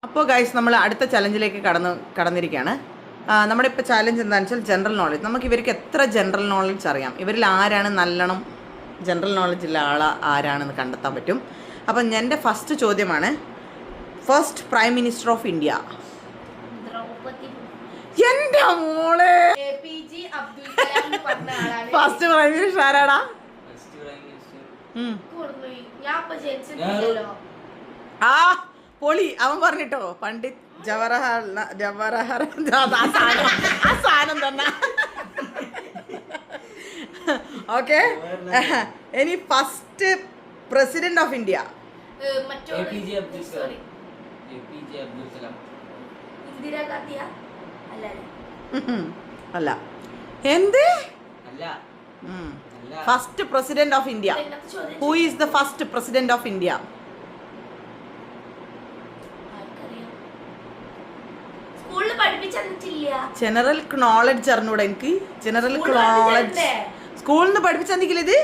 അപ്പോൾ ഗൈസ് നമ്മൾ അടുത്ത ചലഞ്ചിലേക്ക് കടന്നിരിക്കുകയാണ്. നമ്മുടെ ഇപ്പോൾ ചാലഞ്ച് എന്താണെന്ന് വെച്ചാൽ ജനറൽ നോളജ്. നമുക്ക് ഇവർക്ക് എത്ര ജനറൽ നോളജ് അറിയാം, ഇവരിൽ ആരാണ് നല്ലോണം ജനറൽ നോളജ് ഉള്ള ആരാണെന്ന് കണ്ടെത്താൻ പറ്റും. അപ്പം എൻ്റെ ഫസ്റ്റ് ചോദ്യമാണ്, first prime minister of India. എൻ്റെ മോളെ, ഫസ്റ്റ് പ്രൈം മിനിസ്റ്റർ ആരാടാ? ആ പൊളി, അവൻ പറഞ്ഞിട്ടോ, പണ്ഡിറ്റ് ജവഹർലാൽ ആ സാധനം തന്നെ. ഓക്കെ, ഇനി ഫസ്റ്റ് പ്രസിഡന്റ് ഓഫ് ഇന്ത്യ. അല്ല, എന്ത്? First president of India. Who is the first president of India? General knowledge അറിഞ്ഞൂടെ എനിക്ക്? ജനറൽ നോളജ് സ്കൂളിൽ നിന്ന് പഠിപ്പിച്ചെന്നില്ല. ഇത്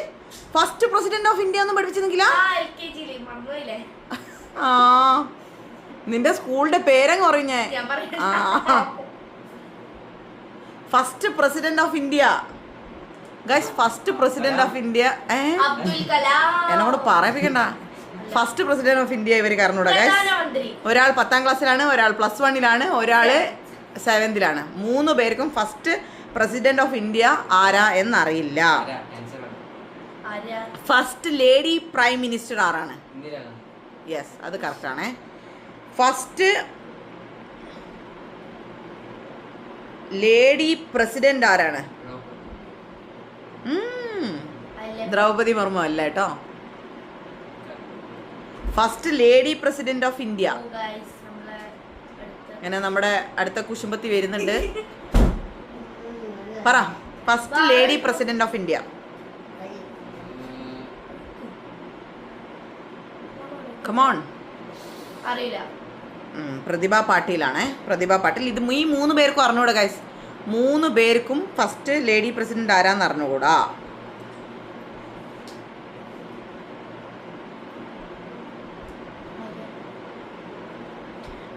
ഫസ്റ്റ് പ്രസിഡന്റ് ഓഫ് ഇന്ത്യ ഒന്നും പഠിപ്പിച്ചെന്നില്ല. ആ, നിന്റെ സ്കൂളിന്റെ പേരങ്ങ് പറഞ്ഞേ. First president of India guys, first president of India. എന്നോട് പറയിപ്പിക്കണ്ട. ഫസ്റ്റ് പ്രസിഡന്റ് ഓഫ് ഇന്ത്യ ഇവർ അറിഞ്ഞൂടാ ഗൈസ്. ഒരാൾ 10ാം ക്ലാസ്സിലാണ്, ഒരാൾ +1 ഒരാൾ 7th. 3 പേർക്കും ഫസ്റ്റ് പ്രസിഡന്റ് ഓഫ് ഇന്ത്യ ആരാ എന്നറിയില്ല. ഫസ്റ്റ് ലേഡി പ്രൈം മിനിസ്റ്റർ ആരാണ്? യെസ്, അത് കറക്റ്റ് ആണ്. ഫസ്റ്റ് ലേഡി പ്രസിഡന്റ് ആരാണ്? ദ്രൗപദി മുർമു അല്ല കേട്ടോ. First lady president of India. അങ്ങനെ നമ്മുടെ അടുത്ത കുശുമ്പത്തി വരുന്നുണ്ട്. പറ, first lady president of India. Come on. Pratibha പാട്ടീലാണ്. പ്രതിഭ പാട്ടീൽ. ഇത് ഈ 3 പേർക്കും അറിഞ്ഞൂടാ ഗൈസ്. 3 പേർക്കും ഫസ്റ്റ് ലേഡി പ്രസിഡന്റ് ആരാന്ന് അറിഞ്ഞുകൂടാ.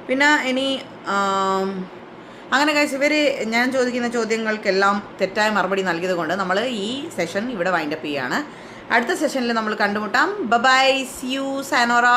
പിന്നെ ഇനി അങ്ങനെ ഗൈസ്, ഇവർ ഞാൻ ചോദിക്കുന്ന ചോദ്യങ്ങൾക്കെല്ലാം തെറ്റായ മറുപടി നൽകിയത് കൊണ്ട് നമ്മൾ ഈ സെഷൻ ഇവിടെ വൈൻഡപ്പ് ചെയ്യുകയാണ്. അടുത്ത സെഷനിൽ നമ്മൾ കണ്ടുമുട്ടാം. Bye, see you, Sayanora.